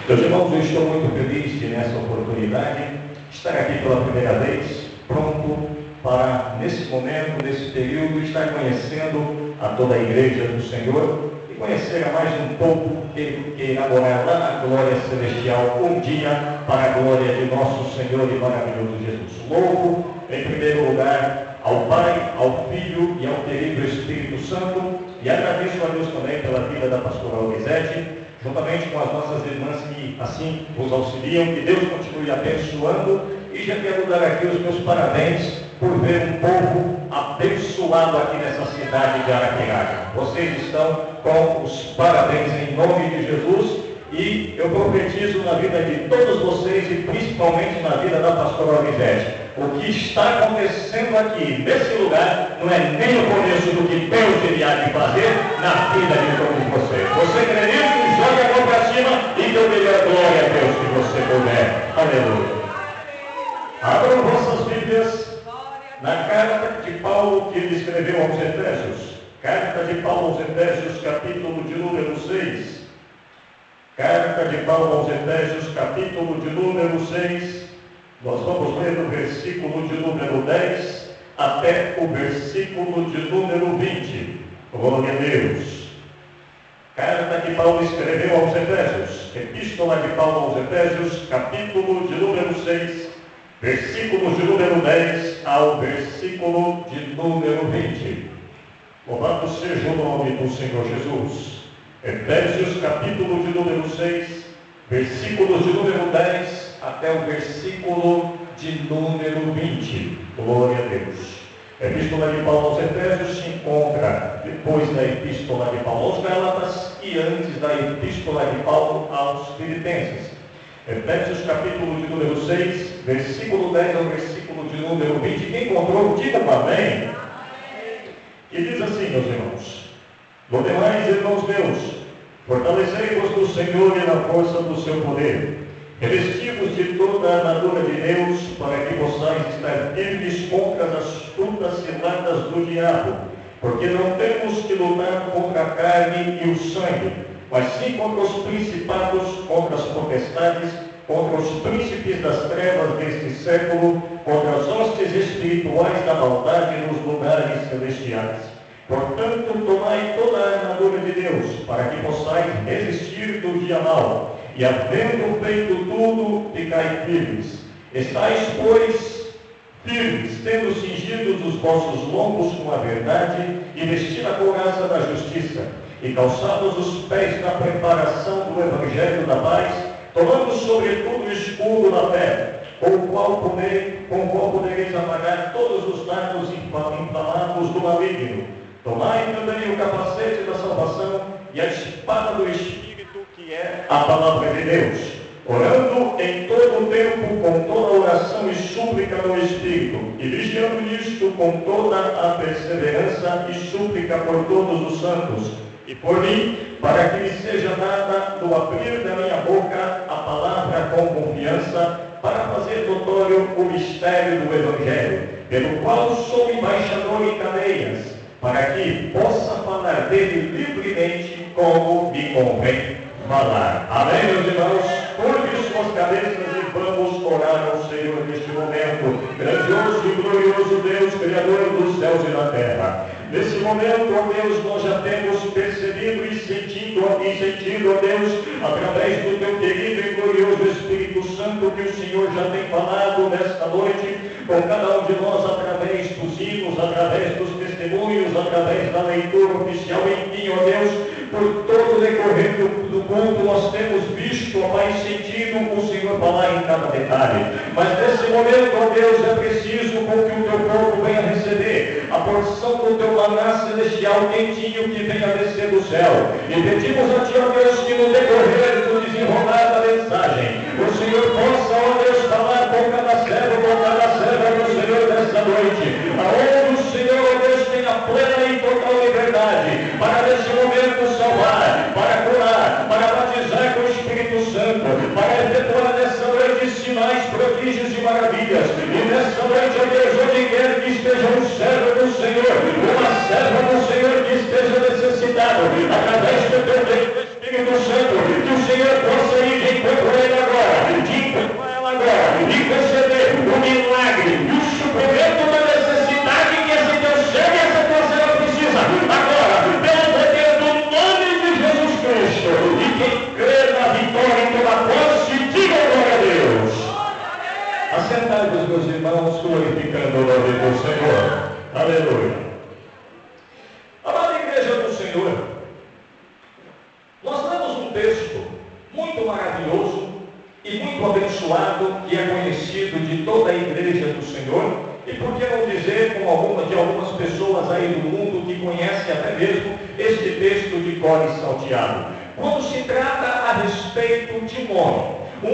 Meus irmãos, eu estou muito feliz de, nessa oportunidade, estar aqui pela primeira vez, pronto para, nesse momento, nesse período, estar conhecendo a toda a Igreja do Senhor e conhecer a mais um pouco que irá morar lá na glória celestial um dia, para a glória de nosso Senhor e maravilhoso Jesus. Louvo, em primeiro lugar, ao Pai, ao Filho e ao terrível Espírito Santo, e agradeço a Deus também pela vida da pastora Elisete, juntamente com as nossas irmãs que assim vos auxiliam. Que Deus continue abençoando, e já quero dar aqui os meus parabéns por ver um povo abençoado aqui nessa cidade de Arapiraca. Vocês estão com os parabéns em nome de Jesus, e eu profetizo na vida de todos vocês e principalmente na vida da pastora Elisete. O que está acontecendo aqui, nesse lugar, não é nem o começo do que Deus iria de fazer na vida de todos vocês. Você crê nisso? Jogue a mão para cima e dê o melhor glória a Deus que você puder. Aleluia. Abram vossas Bíblias na carta de Paulo que ele escreveu aos Efésios. Carta de Paulo aos Efésios, capítulo de número 6. Carta de Paulo aos Efésios, capítulo de número 6. Nós vamos ler do versículo de número 10 até o versículo de número 20. Glória a Deus. Carta que Paulo escreveu aos Efésios. Epístola de Paulo aos Efésios, capítulo de número 6, versículos de número 10 ao versículo de número 20. Louvado seja o nome do Senhor Jesus. Efésios, capítulo de número 6, versículos de número 10 até o versículo de número 20. Glória a Deus. A Epístola de Paulo aos Efésios se encontra depois da Epístola de Paulo aos Gálatas e antes da Epístola de Paulo aos Filipenses. Efésios, capítulo de número 6, versículo 10 ao versículo de número 20. Quem encontrou, diga um amém. E diz assim, meus irmãos: no demais, irmãos meus, fortalecei-vos no Senhor e na força do seu poder. Revesti-vos de toda a armadura de Deus, para que possais estar firmes contra as astutas ciladas do diabo, porque não temos que lutar contra a carne e o sangue, mas sim contra os principados, contra as potestades, contra os príncipes das trevas deste século, contra as hostes espirituais da maldade nos lugares celestiais. Portanto, tomai toda a armadura de Deus, para que possais resistir do dia mau, e havendo feito tudo, ficai firmes. Estais, pois, firmes, tendo cingidos os vossos lombos com a verdade, e vestido a couraça da justiça, e calçados os pés na preparação do Evangelho da paz, tomando sobretudo o escudo da fé, com o qual podereis apagar todos os dardos inflamados do maligno. Tomai também o capacete da salvação e a espada do Espírito, que é a palavra de Deus, orando em todo o tempo com toda oração e súplica no Espírito, e vigiando nisto com toda a perseverança e súplica por todos os santos, e por mim, para que me seja dada do abrir da minha boca a palavra com confiança, para fazer notório o mistério do Evangelho, pelo qual sou embaixador em cadeias, para que possa falar dele livremente como me convém falar. Amém, meus irmãos? Curve suas cabeças e vamos orar ao Senhor neste momento. Grandioso e glorioso Deus, Criador dos céus e da terra. Nesse momento, ó Deus, nós já temos percebido e sentido, ó Deus, através do teu querido e glorioso Espírito Santo, que o Senhor já tem falado nesta noite com cada um de nós, através dos hinos, através dos testemunhos, através da leitura oficial. Enfim, ó Deus, por todo o decorrer do culto, nós temos visto, ó Pai, sentido o Senhor falar em cada detalhe. Mas nesse momento, ó Deus, é preciso com que o teu povo venha receber a porção do teu maná celestial quentinho que venha descer do céu. E pedimos a ti, ó Deus, que no decorrer do desenrolar da mensagem, o Senhor possa, ó Deus, falar com cada serva do Senhor nesta noite, aonde o Senhor, ó Deus, tenha plena e total liberdade para nesse momento salvar, para curar, para batizar com o Espírito Santo, para efetuar nessa noite sinais, prodígios e maravilhas. E nessa noite, ó Deus, onde quer que esteja um servo do Senhor, uma serva do Senhor que esteja necessitado, através do teu Espírito Santo, que o Senhor glorificando o nome do Senhor. Aleluia. Amada igreja do Senhor, nós lemos um texto muito maravilhoso e muito abençoado, que é conhecido de toda a igreja do Senhor, e por que não dizer de algumas pessoas aí do mundo que conhecem até mesmo este texto de cor e salteado. Quando se trata a respeito de um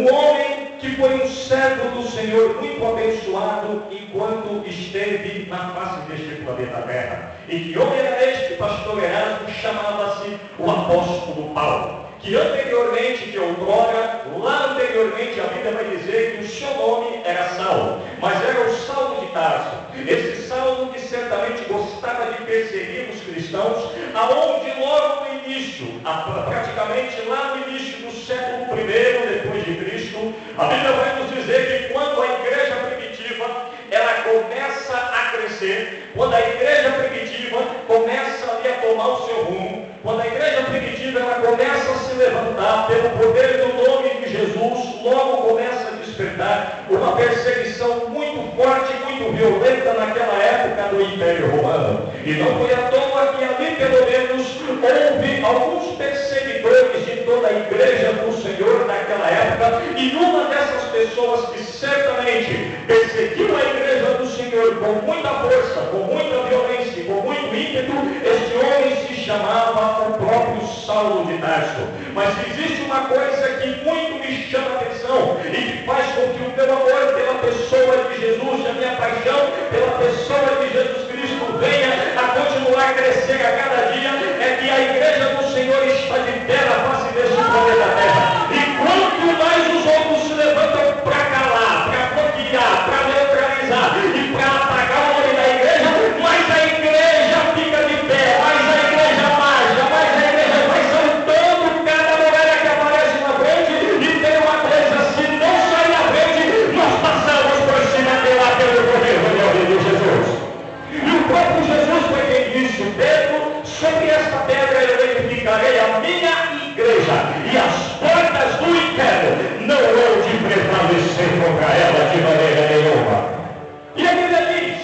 homem que foi um servo do Senhor muito abençoado enquanto esteve na face deste planeta Terra. E que homem era este, pastor Erasmo? Chamava-se o apóstolo Paulo. Que anteriormente, que outrora, lá anteriormente, a Bíblia vai dizer que o seu nome era Saulo, mas era o Saulo de Tarso. Esse Saulo que certamente gostava de perseguir os cristãos, aonde logo no início, praticamente lá no início do século I depois de Cristo, a Bíblia vai nos dizer que quando a igreja primitiva, ela começa a crescer, quando a igreja primitiva começa ali a tomar o seu rumo, quando a igreja primitiva ela começa a se levantar pelo poder do nome de Jesus, logo começa a despertar uma perseguição muito forte, muito violenta naquela época do Império Romano. E não foi à toa que ali pelo menos houve alguns perseguidores de toda a igreja do Senhor naquela época, e uma dessas pessoas que certamente perseguiu a igreja do Senhor com muita força, com muita violência, com muito ímpeto, este homem se chamava o próprio Saulo de Tarso. Mas existe uma coisa que muito me chama a atenção e que faz com que o meu amor pela pessoa de Jesus e a minha paixão pela pessoa de Jesus Cristo venha a continuar a crescer a cada dia, é que a igreja do Senhor está de pé na face deste planeta Terra. E quanto mais os outros se levantam para calar, para bloquear, para neutralizar e para apagar o nome da igreja, mais a igreja fica de pé, mais a igreja marcha, mais a igreja vai saltando cada mulher que aparece na frente. E tem uma coisa, se não sair na frente, nós passamos por cima dela pelo poder do nome de Jesus. E o próprio Jesus foi quem disse: Pedro, sobre esta pedra eu edificarei a minha igreja, e as portas do inferno não hão de prevalecer contra ela de maneira nenhuma. E a Bíblia diz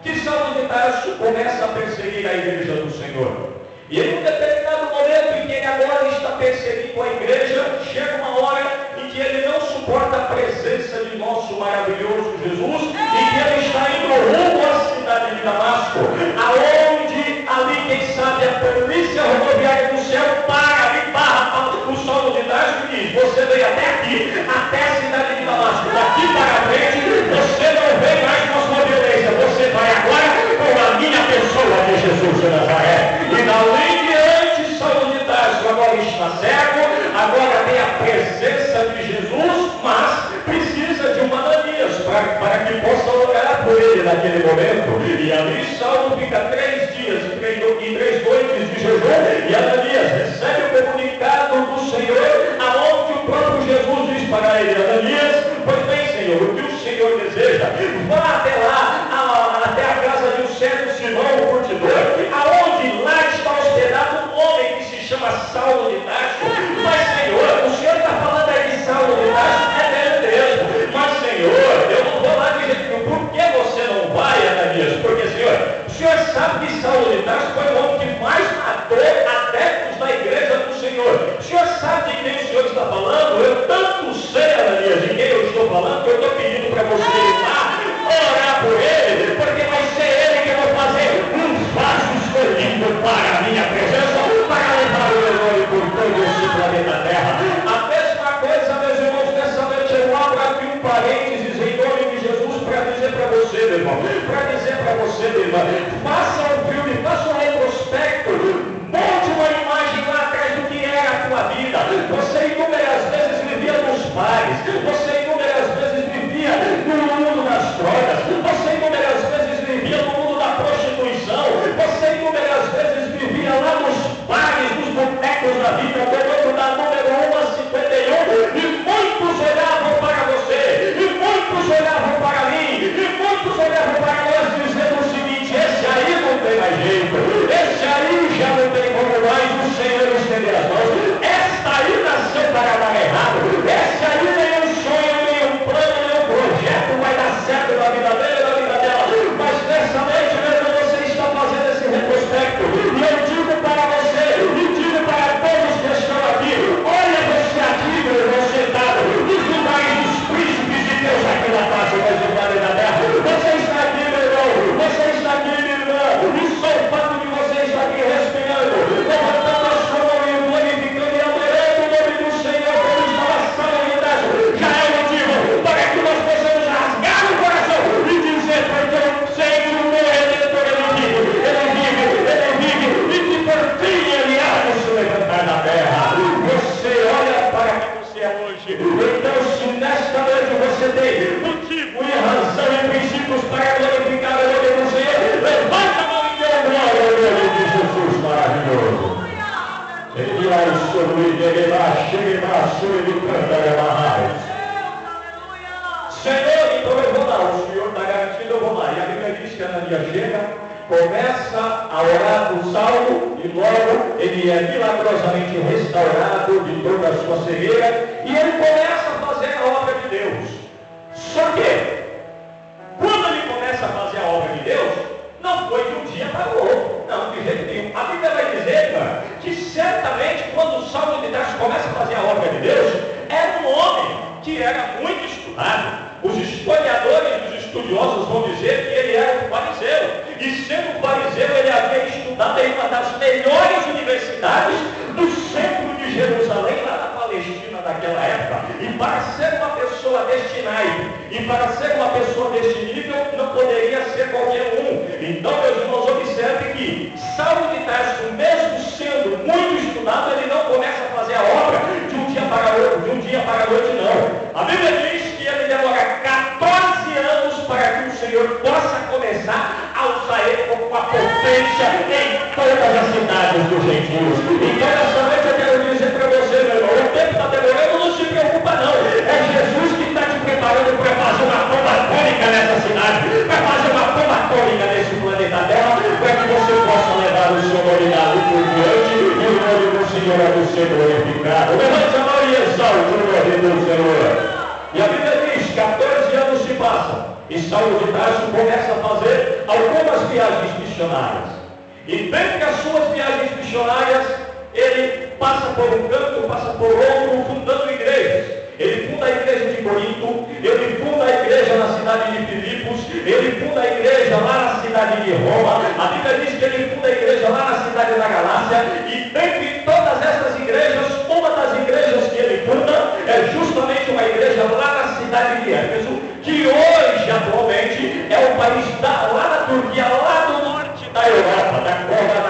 que Saulo de Tarso começa a perseguir a igreja do Senhor. E em um determinado momento em que ele agora está perseguindo a igreja, chega uma hora em que ele não suporta a presença de nosso maravilhoso Jesus, e que ele está indo rumo à cidade de Damasco, aonde ali, quem sabe, a polícia rodoviária do céu para e barra o Saulo de Tarso e diz: você veio até aqui, até a cidade de Damasco, daqui para frente você não vem mais com a sua violência, você vai agora com a minha pessoa de Jesus de Nazaré. E dali em diante, Saulo de Tarso agora está cego, agora tem a presença de Jesus, mas precisa de uma Ananias para que possa orar por ele naquele momento. E ali Saulo fica 3 dias e 3 noites de jejum, e Ananias recebe o comunicado do Senhor, aonde o próprio Jesus diz para ele: Ananias, pois bem, Senhor, o que o Senhor deseja, vá até lá, até a casa de um certo Simão, o curtidor, aonde lá está hospedado um homem que se chama Saulo de Tarso. Mas, Senhor, o Senhor está falando aí de Saulo de Tarso, é dele mesmo. Mas, Senhor, eu não vou lá de jeito nenhum. Por que você não vai, Ananias? Porque, Senhor, o Senhor sabe que Saulo de Tarso foi o homem que mais matou adeptos da igreja do Senhor. O Senhor sabe de quem o Senhor está falando? Eu tanto sei, Ananias, de quem eu estou falando, que eu estou pedindo para você ir lá, orar por ele, porque vai ser ele que vai fazer um vaso escolhido para a minha presença, para levar o meu nome por todo esse planeta Terra. A mesma coisa, meus irmãos, nessa noite eu abro aqui um parênteses em nome de Jesus para dizer para você, meu irmão, minha irmã, faça um filme, faça um retrospecto, monte uma imagem lá atrás do que era a tua vida. Você inúmeras vezes vivia nos bares, você inúmeras vezes vivia no mundo das drogas, você inúmeras vezes vivia no mundo da prostituição, você inúmeras vezes vivia lá nos bares, nos botecos da vida, tomando da número 1 a 51, e muitos olhavam para você, e muitos olhavam para mim, e muitos olhavam para nós, dizendo o seguinte: esse noite. Então, se nesta noite você tem motivo e razão e princípios para glorificar o nome do Senhor, levanta a mão e dê glória ao nome de Jesus maravilhoso. Ele virá o sobre ele baixa, ele baixa, ele canta, ele amarra. Senhor, então eu vou lá, o Senhor está garantido, eu vou lá. E a Bíblia diz que Ananias chega, começa a orar por Saulo, e logo ele é milagrosamente restaurado de toda a sua cegueira, e ele começa a fazer a obra de Deus. Só que, quando ele começa a fazer a obra de Deus, não foi de um dia para o outro, não, de jeito nenhum. A Bíblia vai dizer, cara, que certamente quando Saulo de Tarso começa a fazer a obra de Deus, era um homem que era muito estudado. Os historiadores e os estudiosos vão dizer que ele era um fariseu. E sendo fariseu, ele havia estudado em uma das melhores universidades do centro de Jerusalém, lá na Palestina naquela época. E para ser uma pessoa deste naipe, e para ser uma pessoa deste nível, não poderia ser qualquer um. Então, meus irmãos, observe que Saulo de Tarso, mesmo sendo muito estudado, ele não começa a fazer a obra de um dia para a noite, não. A Bíblia diz que ele demora 14 anos para que o Senhor possa começar a usar ele como uma potência em todas as cidades dos gentios. Então, nessa noite eu quero dizer para você, meu irmão, o tempo está demorando, não se preocupa não. É Jesus que está te preparando para fazer uma bomba atômica nessa cidade, para fazer uma bomba atômica nesse planeta Terra, para que você possa levar o seu nome da luz por diante e o nome do Senhor é do ser glorificado. Levante a mão e exalte o nome do Senhor. E a Bíblia diz, 14 anos se passam, e Saulo de Tarso começa a fazer algumas viagens missionárias. E dentre as suas viagens missionárias, ele passa por um canto, passa por outro, fundando igrejas. Ele funda a igreja de Corinto, ele funda a igreja na cidade de Filipos, ele funda a igreja lá na cidade de Roma. A Bíblia diz que ele funda a igreja lá na cidade da Galácia, e dentre todas essas igrejas, uma das igrejas que ele funda é justamente uma igreja lá na cidade de Éfeso, que hoje, atualmente, é o país lá da Turquia, lá do norte da Europa, da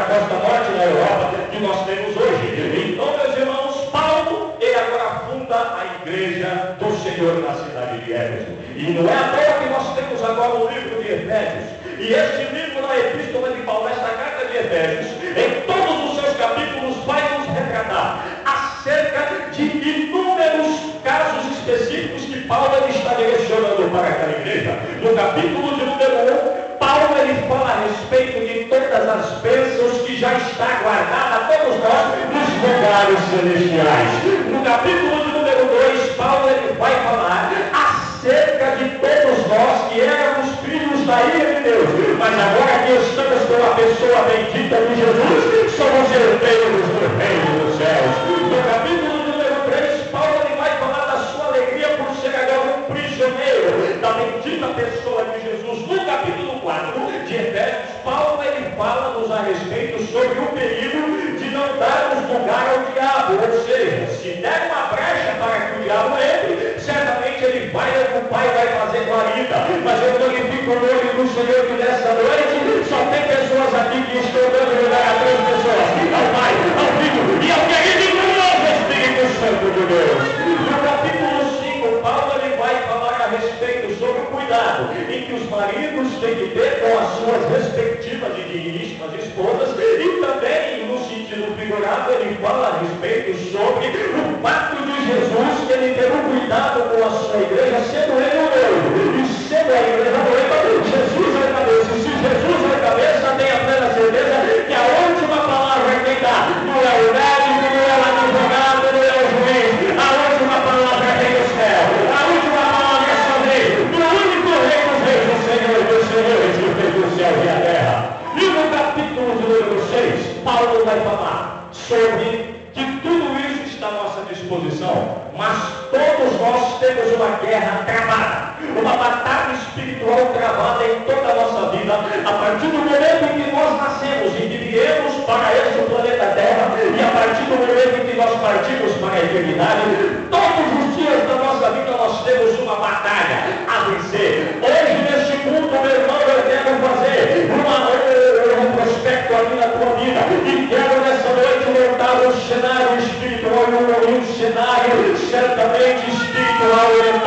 costa norte da Europa, que nós temos hoje. Então, meus irmãos, Paulo, ele agora funda a igreja do Senhor na cidade de Éfeso. E não é à toa que nós temos agora o livro de Efésios. E este livro na Epístola de Paulo, esta carta de Efésios, em todos os seus capítulos, vai nos retratar acerca de inúmeros casos específicos que Paulo está direcionando para aquela igreja. No capítulo de número 1, Paulo ele fala a respeito de todas as bênçãos que já está guardada a todos nós nos lugares celestiais. No capítulo de número 2, Paulo ele vai falar acerca de todos nós que éramos filhos da ira de Deus, mas agora que estamos com a pessoa bendita de Jesus, somos herdeiros do reino dos céus. No capítulo número 3, Paulo ele vai falar da sua alegria por ser agora um prisioneiro da bendita pessoa de Jesus. No capítulo 4 de Efésios, Paulo ele fala-nos a respeito sobre o perigo de não darmos lugar ao diabo, ou seja, se der uma brecha para que o diabo entre, certamente ele vai ocupar e vai fazer guarida. Mas eu glorifico o nome do Senhor que nessa noite só tem pessoas aqui que estão dando lugar a 3 pessoas, ao Pai, ao Filho e ao querido novo Espírito Santo de Deus. No capítulo 5, Paulo ele vai falar a respeito sobre o cuidado em que os maridos têm que ter com as suas respectivas e digníssimas esposas, e também no sentido figurado ele fala a respeito sobre o pacto de Jesus, que ele ter um cuidado com a sua igreja, sendo ele o noivo e sendo a igreja noiva. Jesus é a cabeça, e se Jesus é a cabeça, tenha plena certeza que a última palavra é quem dá. Não é o médico, não é o advogado, não é o juiz, a última palavra é do céu, a última palavra é só Deus, o único rei dos reis, o Senhor dos senhores, que fez o céu e a terra. E no capítulo de número 6, Paulo vai falar sobre que tudo isso está à nossa disposição, mas todos nós temos uma guerra travada, uma batalha espiritual travada em toda a nossa vida, a partir do momento em que nós nascemos e que viemos para este planeta Terra, e a partir do momento em que nós partimos para a eternidade, todos os dias da nossa vida nós temos uma batalha a vencer. Hoje neste mundo, meu irmão, eu quero fazer um prospecto ali na tua vida, e quero nessa noite montar um cenário espiritual e um cenário certamente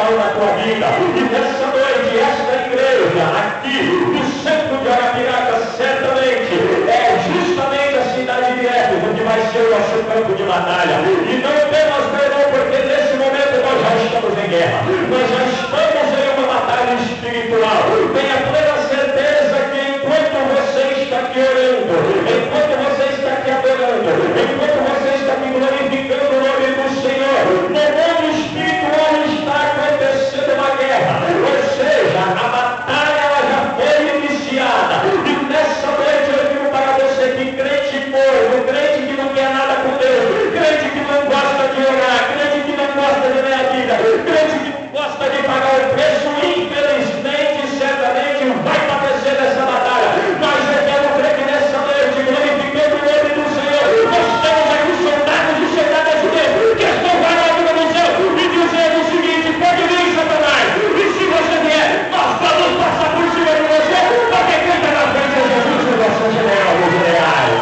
espiritual na tua vida. E nessa noite, esta igreja aqui no centro de Arapiraca, certamente é justamente a cidade de Éfeso que vai ser o nosso campo de batalha. E não temas, meu irmão, porque nesse momento nós já estamos em guerra. Nós já estamos em uma batalha espiritual. Tenha plena certeza que enquanto você está aqui orando, enquanto você está aqui adorando, enquanto você está aqui glorificando o nome do Senhor, no mundo espiritual está acontecendo uma guerra. Ou seja, a batalha ela já foi iniciada. E nessa noite eu digo para você que crente morto, crente que não quer nada com Deus, crente que não gosta de orar, crente que não gosta de ler a Bíblia, crente que não gosta de pagar o preço, infelizmente, certamente vai padecer nessa batalha. Mas eu quero crer que nessa noite, glorificando o nome do Senhor, nós temos aqui soldados e soldadas de Deus que estão guardando no céu e dizendo o seguinte: pode vir, Satanás, e se você vier, nós vamos passar por cima de você, porque quem está na frente é Jesus, o nosso general dos generais.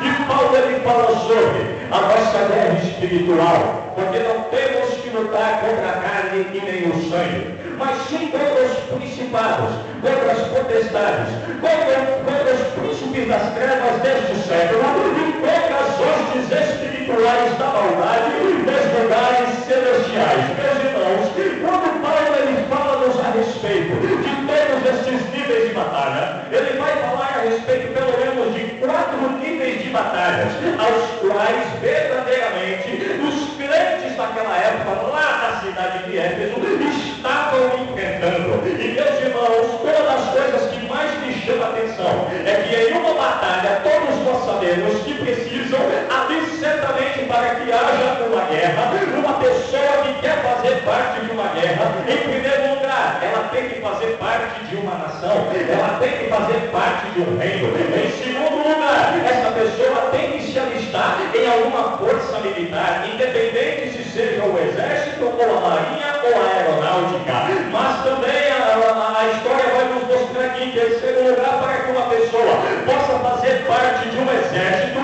E Paulo ele fala sobre a nossa guerra espiritual, porque não temos que lutar contra a carne e nem o sangue, mas sim contra os principados, contra as potestades, contra os príncipes das trevas deste século e contra as hostes espirituais da maldade nos lugares celestiais. Meus irmãos, quando Paulo ele fala-nos a respeito de todos estes níveis de batalha, ele vai falar a respeito pelo menos de 4 níveis de batalhas, aos quais verdadeiramente os crentes daquela época, lá na cidade de Éfeso, estavam enfrentando. E meus irmãos, uma das coisas que mais me chama a atenção é que em uma batalha, todos nós sabemos que precisam, ali certamente para que haja uma guerra, uma pessoa que quer fazer parte de uma guerra, em primeiro lugar, ela tem que fazer parte de uma nação, ela tem que fazer parte de um reino. Em segundo lugar, essa pessoa tem que se alistar em alguma força militar, independente se seja o exército, ou a marinha, ou a aeronáutica. Mas também a história vai nos mostrar que, em terceiro lugar, para que uma pessoa possa fazer parte de um exército,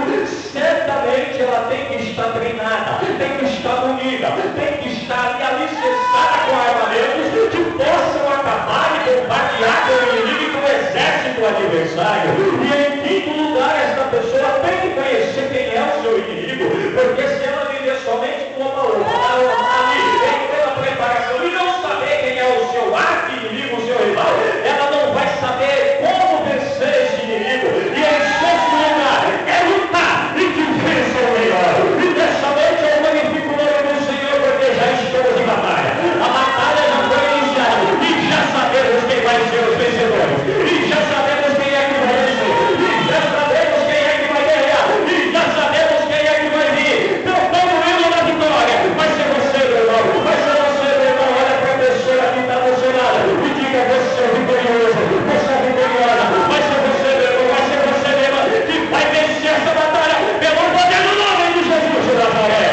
certamente ela tem que estar treinada, tem que estar unida, tem que estar ali alicerçada com armamentos que possam acabar e bombardear com o inimigo e com o exército adversário. E em quinto lugar, esta pessoa tem que conhecer quem é o seu inimigo, porque se ela viver somente com uma ali, em toda a preparação, e não saber quem é o seu arqui-inimigo, o seu rival, ela não vai saber como vencer esse inimigo. E em sexto lugar, é lutar e que vença o melhor. E dessa noite eu glorifico o nome do Senhor, porque já estamos em batalha. A batalha já foi iniciada e já sabemos quem vai ser os vencedores. E já sabemos quem é que vai vencer. E já sabemos quem é que vai guerrear. E já sabemos quem é que vai vir. Cantando o hino da vitória. Vai ser você, meu irmão. Vai ser você, meu irmão. Olha para a pessoa que está do seu lado e diga: você é vitorioso. Você é vitoriosa. Vai ser você, meu irmão. Vai ser você, meu irmão, que vai vencer essa batalha pelo poder do nome de Jesus de Nazaré.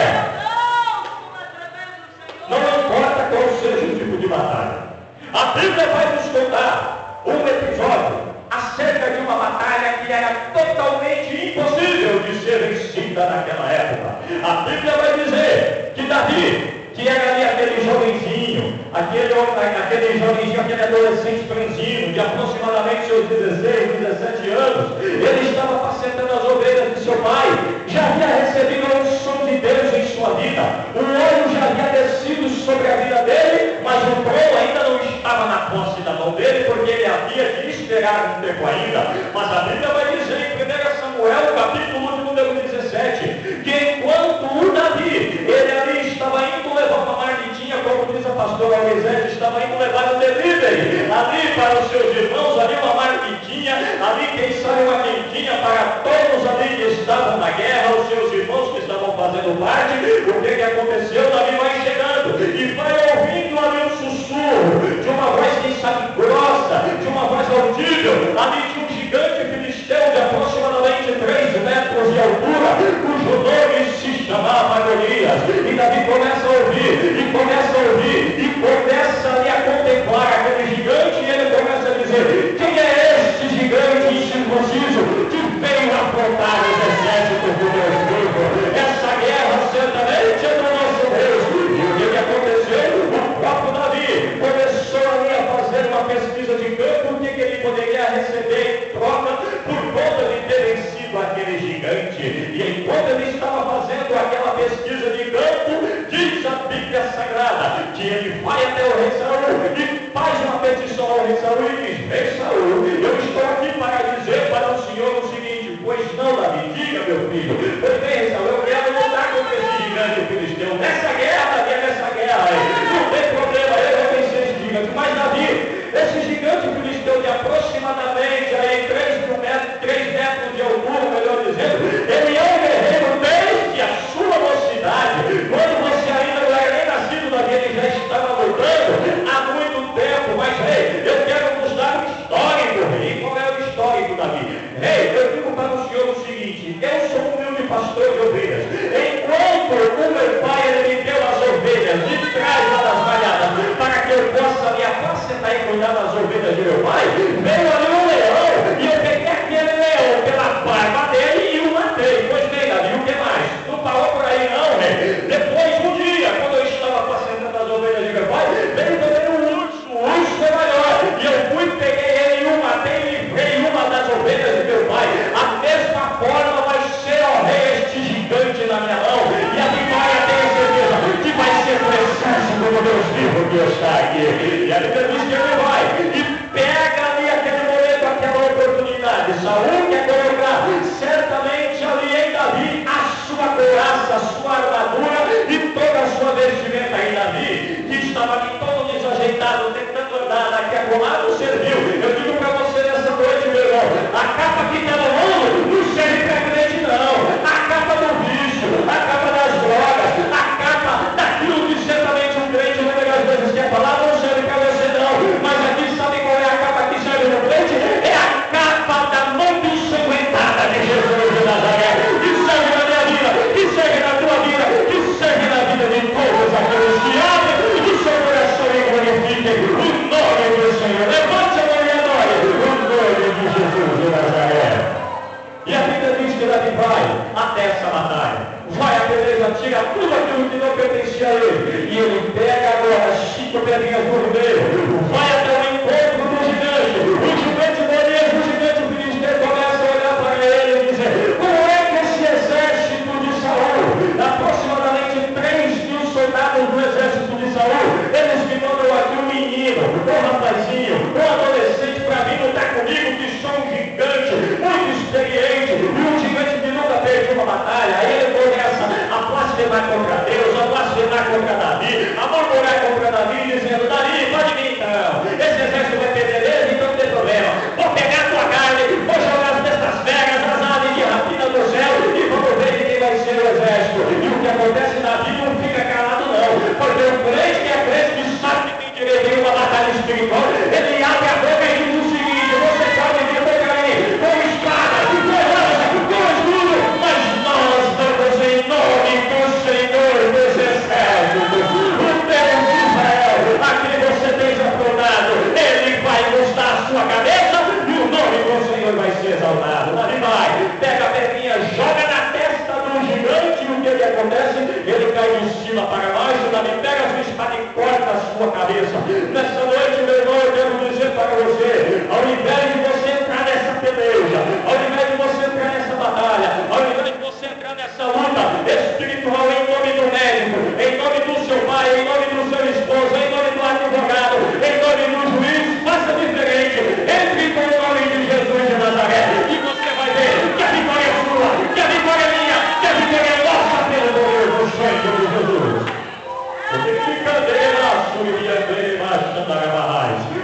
Não importa qual seja o tipo de batalha. A Bíblia vai nos contar um episódio acerca de uma batalha que era totalmente impossível de ser vencida naquela época. A Bíblia vai dizer que Davi, que era ali aquele jovenzinho, aquele adolescente franzino, de aproximadamente seus 16, 17 anos, ele estava apacentando as ovelhas de seu pai, já havia recebido a unção de Deus em sua vida, o óleo já havia descido sobre a vida dele, mas o trono ainda não estava na posse da mão dele, porque ele havia de esperar um tempo ainda. Mas a Bíblia vai dizer em 1 Samuel, capítulo de número 17, que enquanto o Davi, ele ali estava indo levar uma marmitinha, como diz a pastora Elisete, estava indo levar um delivery ali para os seus irmãos, ali uma marmitinha, ali quem sabe uma quentinha para todos ali que estavam na guerra, os seus irmãos que estavam fazendo parte. O que aconteceu? Davi vai chegando e vai ouvindo ali um sussurro de uma voz, quem sabe, grossa, de uma voz audível, ali de um gigante filisteu de aproximadamente 3 metros de altura, cujo nome se chamava Golias. E Davi começa a ouvir, e começa ali a contemplar aquele gigante, e ele começa a dizer: quem é este gigante incircunciso que veio afrontar os exércitos gigante. E enquanto ele estava fazendo aquela pesquisa de campo, diz a Bíblia Sagrada que ele vai até o rei Saul e faz uma petição ao rei Saul e diz: Rei Saul, eu estou aqui para dizer para o senhor o seguinte: pois não, Davi, diga, meu filho. Pois bem, rei Saul, eu quero lutar contra esse gigante filisteu. Nessa guerra, Davi, nessa guerra, não tem problema, ele vai vencer esse gigante. Mas Davi, esse gigante filisteu de aproximadamente aí 3 metros de altura, melhor dizendo, ele é um guerreiro desde a sua mocidade. Quando você ainda não era nem nascido, Davi, ele já estava lutando há muito tempo. Mas, rei, eu quero nos dar um histórico, rei. E qual é o histórico, Davi? Rei, eu digo para o senhor o seguinte: eu sou um humilde pastor de ovelhas. Enquanto o meu pai, ele me deu as ovelhas de trás lá das malhadas, para que eu possa me apacentar e cuidar das ovelhas de meu pai, veio ali um leão, e eu peguei aquele leão pela barba dele e o matei. Pois bem, Davi, o que mais? Não parou por aí não, né? Depois, um dia, quando eu estava apacentando as ovelhas de meu pai, veio também um urso. O urso é maior, e eu fui, peguei ele e o matei e livrei uma das ovelhas de meu pai. A mesma forma vai ser, ó rei, este gigante na minha mão, e a vitória, tenho certeza que vai ser por excesso como Deus vivo que está aqui. E a Bíblia diz que ele vai e pega ali aquele momento, aquela oportunidade. Saul quer colocar certamente ali em Davi a sua couraça, a sua armadura e toda a sua vestimenta. Em Davi, que estava ali todo desajeitado, tentando andar daqui a colado, serviu. Eu digo para você nessa noite, meu irmão, a capa que está no mundo não serve para crente não. A capa do vício, a capa das drogas, a capa daquilo que certamente um crente muitas vezes quer falar, não serve para você não. Mas aqui sabe qual é a capa que serve no crente? É a capa da mão ensanguentada de Jesus de Nazaré, que serve na minha vida, que serve na tua vida, que serve na vida de todos aqueles que amam e que seu coração e glorifiquem o nome do Senhor. Levante a mão e adore o nome de Jesus de Nazaré. E a Bíblia diz que Davi vai até essa batalha, vai a beleza, tira tudo aquilo que não pertencia a ele, e ele pega agora 5 pedrinhas no meio, vai até o encontro do gigante. O gigante Golias, o gigante filisteu, começa a olhar para ele e dizer: como é que esse exército de Saul, aproximadamente 3.000 soldados do exército de Saul, eles me mandam aqui um menino, um rapazinho, um adolescente para vir lutar comigo, que sou um gigante muito experiente, e um gigante que nunca perdeu uma batalha. Aí ele começa a blasfemar contra Deus, a blasfemar contra Davi, a murmurar contra Davi, dizendo: Davi, pode vir então, esse exército vai perder mesmo, então não tem problema, vou pegar a tua carne, vou jogar as bestas feras, as aves de rapina do céu, e vamos ver quem vai ser o exército. E o que acontece, Davi não fica calado não, porque o crente que é crente, que sabe que tem direito em uma batalha espiritual, ele abre a boca e diz o seguinte: você pode vir contra mim com espada, com lança, com escudo, mas nós vamos em nome do Senhor dos exércitos, o Deus de Israel, a quem você tem afrontado. Ele vai nos dar a sua cabeça e o nome do Senhor vai ser exaltado. Davi vai, pega a pedrinha, joga na testa do gigante, e o que acontece? Ele cai de cima para baixo. Davi pega a sua espada e corta a sua cabeça. Nessa noite, meu irmão, eu quero dizer para você: ao invés de você entrar nessa peleja, ao invés de você entrar nessa batalha, ao invés de você entrar nessa luta espiritual em nome do médico, em nome do seu pai, em nome do seu esposo, em nome do advogado, em nome do juiz, faça diferente. Entre com o nome de Jesus de Nazaré e você vai ver que a vitória é sua, que a vitória é minha, que a vitória é nossa pelo nome do sangue de Jesus.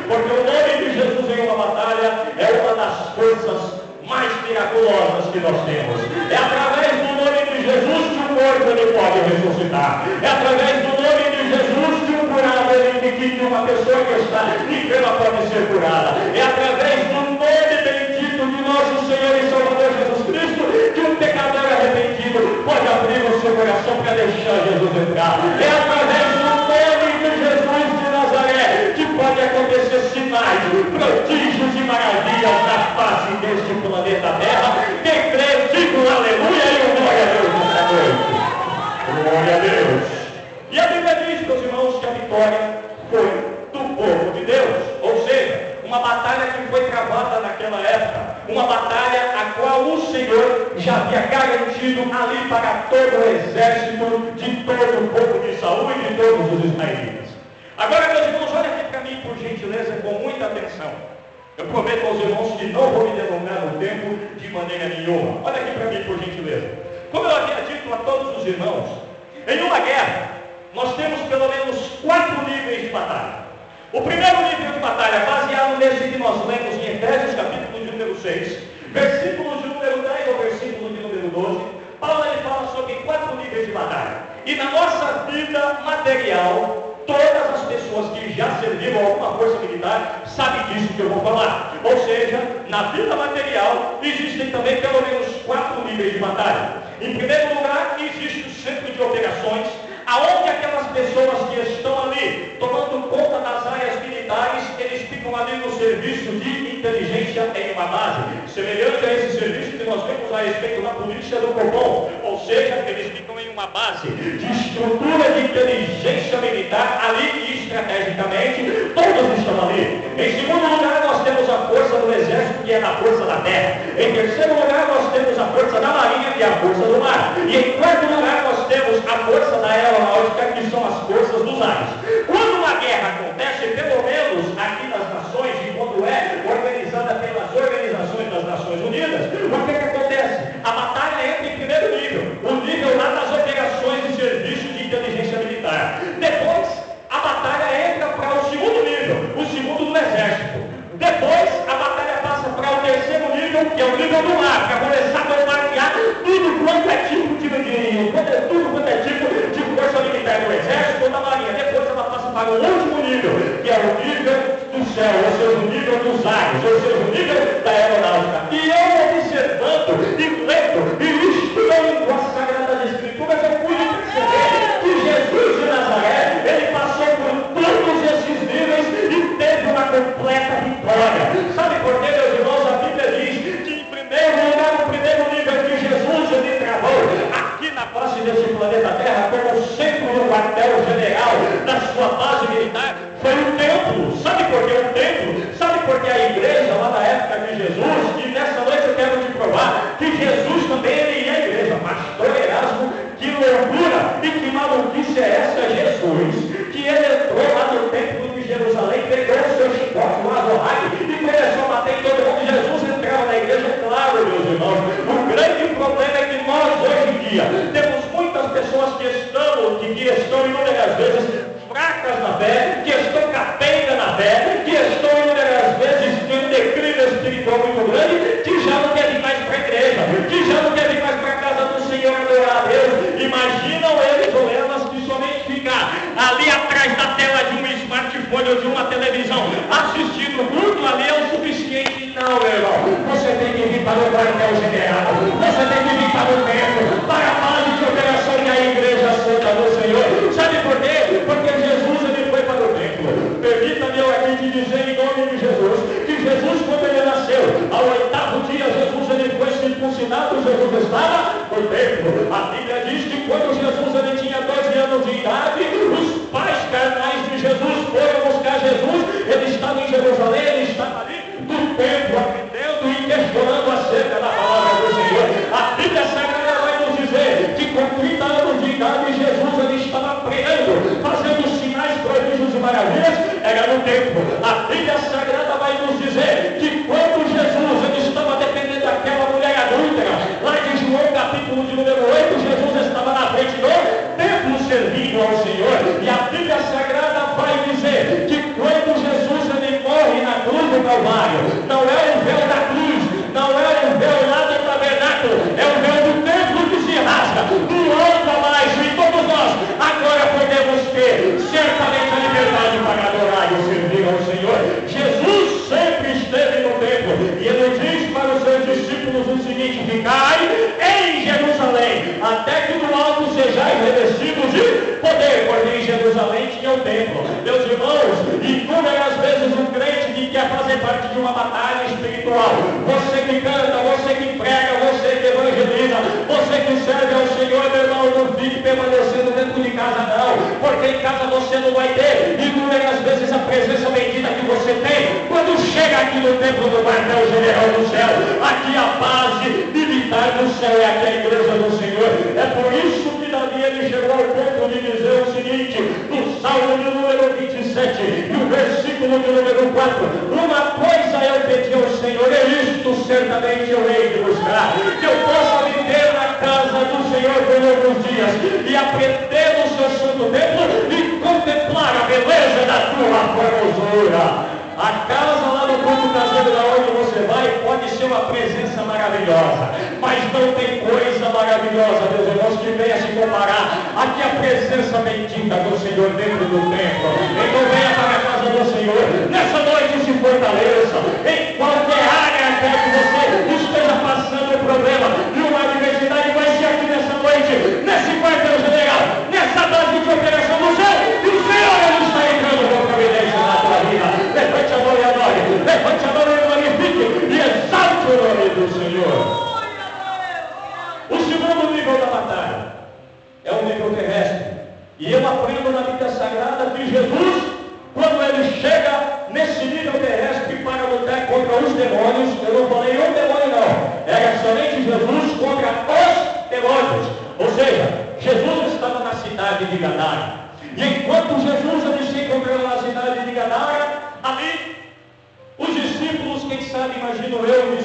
Porque o nome de Jesus em uma batalha é uma das forças mais miraculosas que nós temos. É através do nome de Jesus que um morto ele pode ressuscitar. É através do nome de Jesus que um curado, que uma pessoa que está enferma pode ser curada. É através do nome bendito de nosso Senhor e Salvador Jesus Cristo que um pecador arrependido pode abrir o seu coração para deixar Jesus entrar. É através do nome de Jesus de Nazaré que pode acontecer sinais, prodígios e maravilhas na face deste planeta Terra. Quem crê, diga um aleluia e um glória a Deus nesta noite. Glória a Deus. E a Bíblia diz, meus irmãos, que a vitória foi do povo de Deus. Ou seja, uma batalha que foi travada naquela época uma batalha a qual o Senhor já havia garantido ali para todo o exército de todo o povo de Saul e de todos os israelitas. Agora, meus irmãos, olha aqui para mim, por gentileza, com muita atenção. Eu prometo aos irmãos que não vou me delongar no tempo de maneira nenhuma. Olha aqui para mim, por gentileza. Como eu havia dito a todos os irmãos, em uma guerra, nós temos pelo menos 4 níveis de batalha. O primeiro nível de batalha, baseado nesse que nós lemos em Efésios, capítulo de número 6, versículos de número 10 ao versículo de número 12, Paulo ele fala sobre 4 níveis de batalha. E na nossa vida material, todas as pessoas que já serviram a alguma força militar sabem disso que eu vou falar. Ou seja, na vida material existem também pelo menos 4 níveis de batalha. Em primeiro lugar, existe o centro de operações, aonde aquelas pessoas que estão ali tomando conta das áreas militares, eles ficam ali no serviço de inteligência em uma base, semelhante a esse serviço que nós vemos a respeito da polícia do Copom. Ou seja, eles ficam em uma base de estrutura de inteligência militar ali e estrategicamente todos estão ali. Em segundo lugar, nós temos a força do exército, que é a força da terra. Em terceiro lugar, nós temos a força da marinha, que é a força do mar. E em quarto lugar, nós temos a força da aeronáutica, que são as forças dos ares. Quando uma guerra acontece, pelo menos aqui nas nações, e quando é organizada pelas organizações das Nações Unidas, o que acontece? A batalha entra em primeiro nível, o nível lá das operações de serviço de inteligência militar. Depois, a batalha entra para o segundo nível, o segundo do exército. Depois, a batalha passa para o terceiro nível, que é o nível do mar, para começar a bombardear tudo quanto é tipo tudo quanto é tipo de força militar do exército ou da marinha. Depois ela passa para o último nível, que é o nível do céu, ou seja, o nível dos ares, ou seja, o nível da aeronáutica. E eu observando e lendo e estudando as Sagradas Escrituras, eu pude perceber que Jesus de Nazaré, ele passou por todos esses níveis e teve uma completa vitória. Sabe por quê, meus irmãos? A Bíblia diz que em primeiro lugar, o primeiro nível que Jesus ele travou aqui na face desse planeta Terra, como centro do quartel-general da sua base militar, foi o templo. Sabe por que o templo? Sabe por que a igreja lá na época de Jesus? E nessa noite eu quero te provar que Jesus também ele é a igreja. Pastor Erasmo, que loucura e que maluquice é essa, Jesus? Que ele entrou lá no templo de Jerusalém, pegou o seu chicote, o azorrague e começou a bater em todo mundo. Jesus entrava na igreja, claro, meus irmãos. O grande problema é que nós hoje em dia temos muitas pessoas que estão inúmeras vezes fracas na fé, que estão capenga na fé, que estão inúmeras vezes em um declínio espiritual muito grande, que já não quer vir mais para a igreja, que já não quer vir mais para a casa do Senhor adorar a Deus. Imaginam eles ou elas que somente ficar ali atrás da tela de um smartphone ou de uma televisão assistindo o culto ali é o suficiente. Não, meu irmão, você tem que vir para o quartel-general, você tem que vir para o templo, para a base de operação da Igreja Santa do Senhor. Sabe por quê? Porque Jesus ele foi para o templo. Permita-me eu aqui te dizer em nome de Jesus, que Jesus quando ele nasceu, ao 8º dia Jesus ele foi circuncidado, Jesus estava no templo. A Bíblia diz que quando Jesus ele tinha 12 anos de idade, os pais carnais de Jesus foram buscar Jesus, ele estava em Jerusalém, ele estava ali no templo, aprendendo e questionando acerca da palavra do Senhor. A Bíblia Sagrada vai nos dizer que com 30 anos de idade Jesus ele estava pregando, fazendo sinais, prodígios e maravilhas, era no templo. A Bíblia Sagrada vai nos dizer que quando Jesus ele estava dependendo daquela mulher adúltera, lá de João capítulo de número 8, Jesus estava na frente do templo servindo ao Senhor. E a Bíblia Sagrada vai dizer que quando Jesus ele morre na cruz do Calvário, não é o véu da cruz, não é o véu lá do tabernáculo, é o véu do templo que se rasga, do alto a baixo, e todos nós agora podemos ter certamente a liberdade para adorar e servir ao Senhor. Jesus sempre esteve no templo, e ele diz para os seus discípulos o seguinte: ficai em Jerusalém, até que do alto sejais revestidos de poder, porque em Jerusalém tinha o templo. Meus irmãos, inúmeras vezes um crente que quer fazer parte de uma batalha espiritual, você que canta, você que prega, você que evangeliza, você que serve ao Senhor, meu irmão, não fique permanecendo dentro de casa não, porque em casa você não vai ter inúmeras vezes a presença bendita que você tem quando quando chega aqui no templo do quartel-general do céu, aqui a base militar do céu é aqui a igreja do Senhor. É por isso que Davi ele chegou ao ponto de dizer o seguinte, no Salmo de número 27, e o versículo de número 4, uma coisa eu pedi ao Senhor, é isto certamente eu hei de buscar, que eu possa viver na casa do Senhor por longos dias, e aprender no seu santo templo, e contemplar a beleza da tua formosura. A casa lá no culto caseiro da onde você vai pode ser uma presença maravilhosa, mas não tem coisa maravilhosa, meus irmãos, que venha se comparar aqui a presença bendita do Senhor dentro do templo. Então venha para a casa do Senhor, nessa noite se fortaleça, em qualquer área quer que você esteja passando um problema e uma adversidade, vai ser aqui nessa noite, nesse quartel general, nessa base de operação do céu, e o Senhor ele está entrando com providência na tua vida. Levante a mão e adore, levante a mão e glorifique e exalte o nome do Senhor. O segundo nível da batalha é o nível terrestre. E eu aprendo na Bíblia Sagrada que Jesus, quando ele chega nesse nível terrestre para lutar contra os demônios, eu não falei um demônio não, era somente Jesus contra os demônios. Ou seja, Jesus estava na cidade de Gadara. E enquanto Jesus ele se encontrava na cidade de Gadara, ali, os discípulos, quem sabe, imagino eu,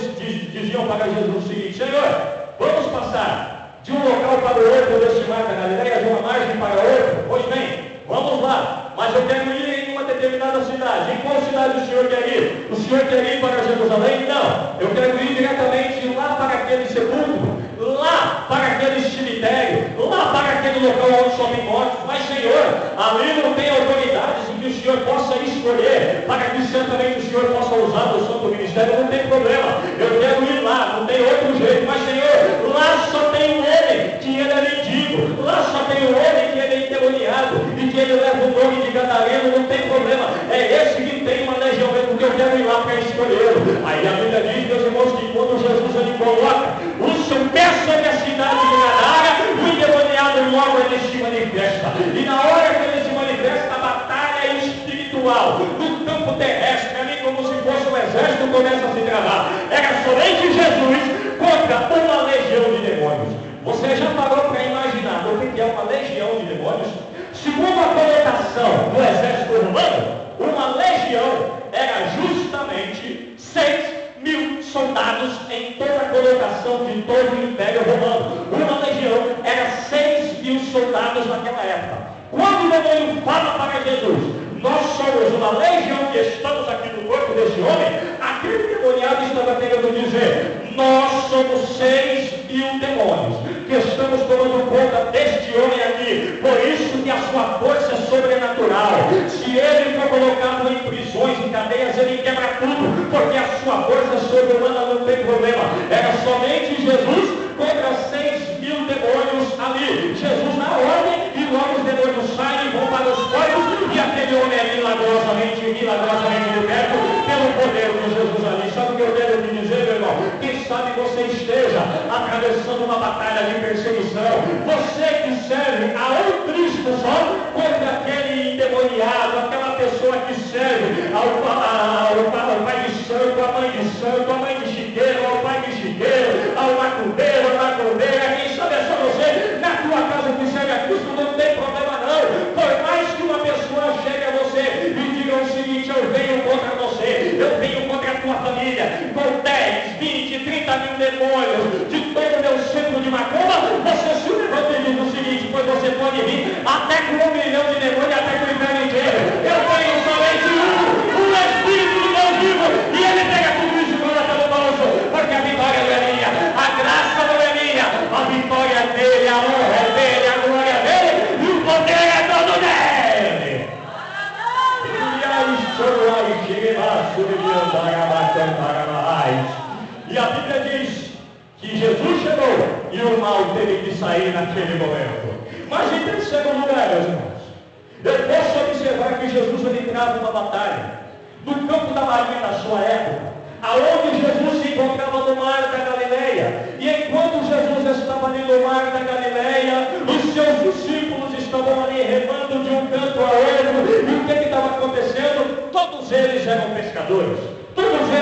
diziam para Jesus o seguinte: Senhor, vamos passar de um local para o outro desse mar da Galileia, de uma margem para outra? Pois bem, vamos lá, mas eu quero ir em uma determinada cidade. Em qual cidade o Senhor quer ir? O Senhor quer ir para Jerusalém? Não, eu quero ir diretamente lá para aquele sepulcro, lá para aquele cemitério, lá para aquele local onde somem mortos. Mas Senhor, ali não tem autoridades em que o Senhor possa escolher, para que certamente o Senhor possa usar o santo ministério, não tem problema, eu quero ir lá, não tem outro jeito. Mas Senhor, lá só tem um homem que ele é mendigo, lá só tem um homem que ele é endemoniado, e que ele leva o nome de Gadareno, não tem problema, é esse que tem uma legião mesmo, que eu quero ir lá para escolhê-lo. Aí a Bíblia diz, meus irmãos, que quando Jesus ele coloca o seu pé sobre a cidade de Gadara, o endemoniado logo ele se manifesta. E na hora que ele se manifesta, a batalha espiritual no campo terrestre, ali como se fosse um exército, começa a se travar. Era somente Jesus contra uma legião de demônios. Você já parou para imaginar o que é uma legião de demônios? Segundo a conotação do exército romano, uma legião era justamente 6.000 soldados em toda a colocação de todo o Império Romano. Uma legião era 6.000 soldados naquela época. Quando o demônio fala para Jesus, nós somos uma legião que estamos aqui no corpo desse homem, aquele demoniado estava querendo dizer, nós somos 6.000 demônios que estamos tomando conta deste homem aqui. Por isso que a sua força é sobrenatural. Se ele for colocado em prisões, em cadeias, ele quebra tudo, porque a sua força é sobre-humana, não tem problema. Era somente Jesus contra 6.000 demônios ali. Jesus na ordem, e logo os demônios saem e vão para os corpos, e aquele homem é milagrosamente liberto pelo poder de Jesus ali. Sabe o que eu quero te dizer, meu irmão? Quem sabe você esteja atravessando uma batalha de perseguição, você que serve a um Cristo só, contra aquele endemoniado, aquela pessoa que serve ao pai de santo, a mãe de santo, a mãe de chiqueiro, ao pai de chiqueiro, ao macumbeiro, a macumbeira. Quem sabe é só você, na tua casa que serve a Cristo, não tem problema não. Por mais que uma pessoa chegue a você e diga o seguinte, eu venho contra você, eu venho contra a tua família, com 10, 20, 30 mil demônios de todo o meu centro de macumba, você se levanta e diz o seguinte, pois você pode vir até com 1 milhão de demônios, até com o inferno inteiro. Eu tenho somente o Espírito de Deus vivo, e ele pega tudo isso e coloca no bolso, porque a vitória não é minha, a graça não é minha, a vitória é dele, a honra é dele, a glória é dele, e o poder é todo dele. E a Bíblia diz que Jesus chegou e o mal teve que sair naquele momento. Mas em terceiro lugar, meus irmãos, eu posso observar que Jesus ele trava uma batalha no campo da marinha da sua época, aonde Jesus se encontrava no mar da Galileia. E enquanto Jesus estava ali no mar da Galileia, os seus discípulos estavam ali remando de um canto a outro. E o que estava acontecendo? Todos eles eram pescadores.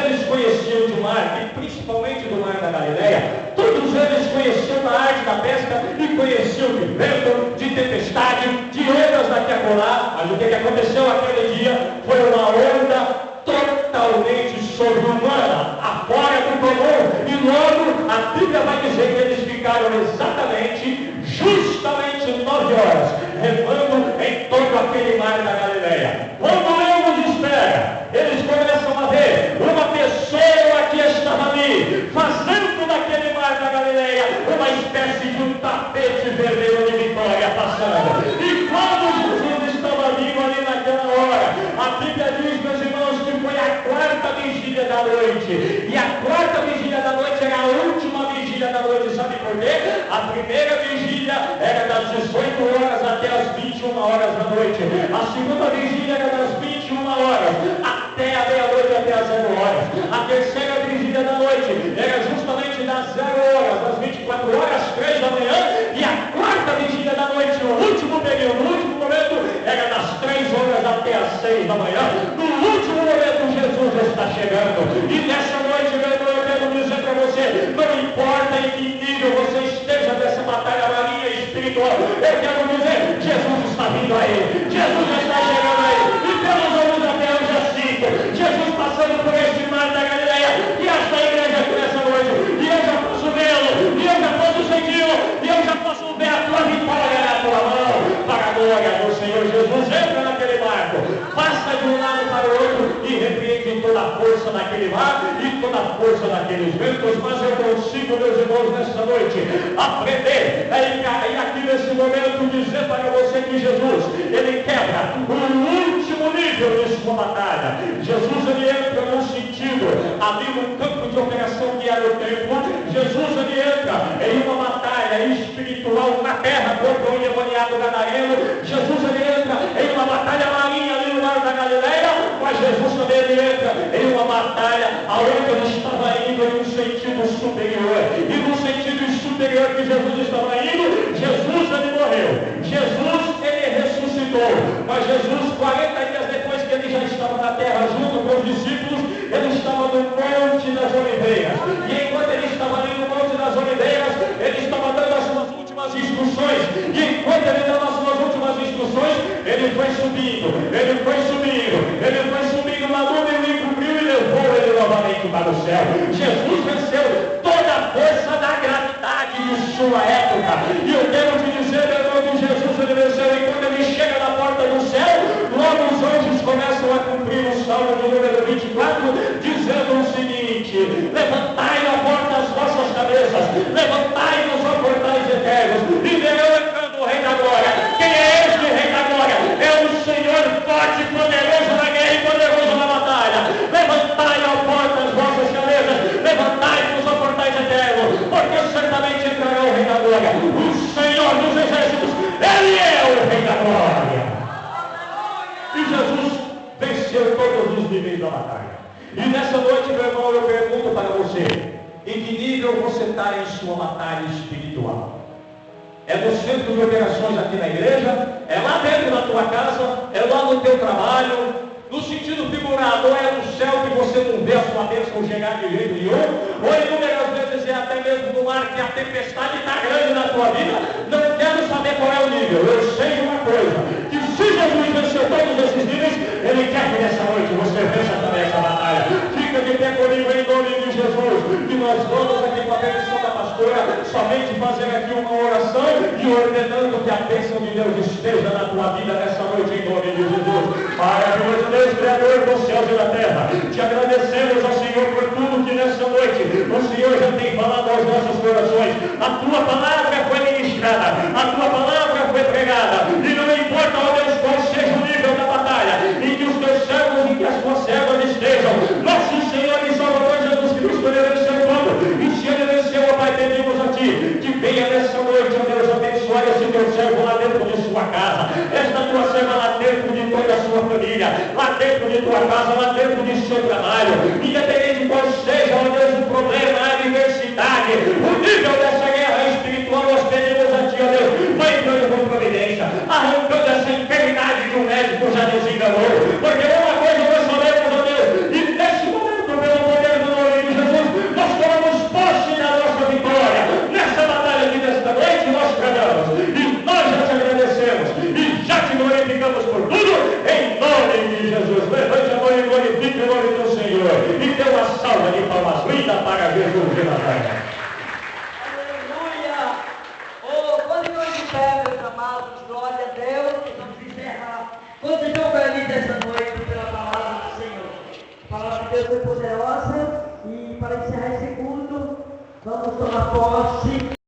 eles conheciam de mar, e principalmente do mar da Galileia. Todos eles conheciam da arte da pesca e conheciam de vento, de tempestade, de ondas daqui a colar. Mas o que aconteceu aquele dia foi uma onda totalmente sobre-humana, afora do comum. E logo a Bíblia vai dizer que eles ficaram justamente 9 horas, remando em todo aquele mar da Galileia. Quando Deus espera, eles começam a ver uma pessoa que estava ali, fazendo daquele mar da Galileia uma espécie de um tapete vermelho de vitória passando. E quando Jesus estava vivo ali naquela hora, a Bíblia diz, meus irmãos, que foi a quarta vigília da noite. E a quarta vigília da noite era a última vigília da noite. Sabe por quê? A primeira vigília era das 18 horas até as 21 horas da noite. A segunda vigília era das 21 horas até a meia-noite, até as 0 horas. A terceira vigília da noite era justamente das 0 horas, das 24 horas, 3 da manhã. E a quarta vigília da noite, o último período, o último momento, era das 3 horas até as 6 da manhã. No último momento, Jesus está chegando. E nessa noite, meu irmão, eu quero dizer para você, não importa em que nível você esteja nessa batalha marinha espiritual, eu quero dizer, Jesus está vindo aí. Jesus está chegando aí. E pelos olhos até hoje eu sinto Jesus passando por este mar da Galileia. E esta igreja aqui nessa noite. E eu já posso vê-lo. E eu já posso senti-lo. E eu já posso ver a tua vitória na tua mão. Para a glória do Senhor Jesus. Entra naquele barco. Passa de um lado para o outro e repreende toda a força daquele mar e toda a força daqueles ventos. Mas eu consigo, meus irmãos, nesta noite, aprender e aqui nesse momento dizer para você que Jesus, ele quebra o último nível de sua batalha. Jesus, ele entra num sentido, ali no campo de operação que era o templo. Jesus, ele entra em uma batalha espiritual na terra contra o endemoniado gadareno. Jesus, ele entra em uma batalha marinha ali no mar da Galileia. Mas Jesus também ele entra em uma batalha aonde ele estava indo em um sentido superior. E no sentido superior que Jesus estava indo, Jesus ele morreu. Jesus ele ressuscitou. Mas Jesus, 40 dias depois que ele já estava na terra junto com os discípulos, ele estava no Monte das Oliveiras. E enquanto ele estava ali no Monte das Oliveiras, ele estava dando as suas últimas instruções. E enquanto ele dava as suas últimas instruções, ele foi subindo, na nuvem, ele cobriu e levou ele novamente para o céu. Jesus venceu toda a força da gravidade de sua época. E eu quero te dizer, meu irmão, que Jesus ele venceu. E quando ele chega na porta do céu, logo os anjos começam a cumprir o salmo de número 24, dizendo o seguinte: levantai a porta as vossas cabeças, levantai-vos, ó portais eternos, e verão entrando o Rei da Glória. Quem é este Rei da Glória? É o Senhor forte e poderoso na guerra e poderoso na batalha. Levantai a porta as vossas cabeças, levantai-vos, ó portais eternos, porque certamente entrará o Rei da Glória. O Senhor dos exércitos, ele é o Rei da Glória. E Jesus venceu todos os níveis da batalha. E nessa noite, meu irmão, eu pergunto para você: em que nível você está em sua batalha espiritual? É no centro de operações aqui na igreja? É lá dentro da tua casa? É lá no teu trabalho? No sentido figurado, ou é no céu que você não vê a sua bênção chegar de jeito nenhum? Ou inúmeras vezes é até mesmo no mar que a tempestade está grande na tua vida? Não quero saber qual é o nível. Eu sei uma coisa: que se Jesus venceu todos esses níveis, ele quer que nessa noite você vença também essa batalha. Fica de pé comigo em nome de Jesus. E nós vamos aqui com a permissão da pastora somente fazer aqui uma oração e ordenando que a bênção de Deus esteja na tua vida nessa noite em nome de Jesus. Maravilhoso Deus, Criador dos céus e da terra, te agradecemos ao Senhor por tudo que nessa noite o Senhor já tem falado aos nossos corações. A tua palavra foi ministrada, a tua palavra foi pregada, e não importa, ó Deus, qual seja o nível da batalha em que os teus servos e que as tuas servas estejam, nosso Senhor e Salvador Jesus Cristo, ele venceu tudo. E se ele venceu, ó Pai, pedimos a ti que venha nessa noite, ó Deus, abençoar esse teu servo lá dentro de sua casa, esta tua serva lá dentro de toda a sua família, lá dentro de tua casa, lá dentro de seu trabalho, independente de qual seja, ó Deus, o problema, a adversidade, o nível dessa guerra espiritual, nós pedimos a ti, ó Deus, vai entrando com providência, arrancando essa enfermidade que o médico já desenganou, porque uma coisa nós sabemos, ó Deus, e nesse momento, pelo salva de palmas linda para Jesus de Nazaré. Aleluia! Oh, quando nós de pé, meus amados, glória a Deus, vamos encerrar. Quantos estão felizes essa noite pela palavra do Senhor? A palavra de Deus foi poderosa e para encerrar esse culto, vamos tomar posse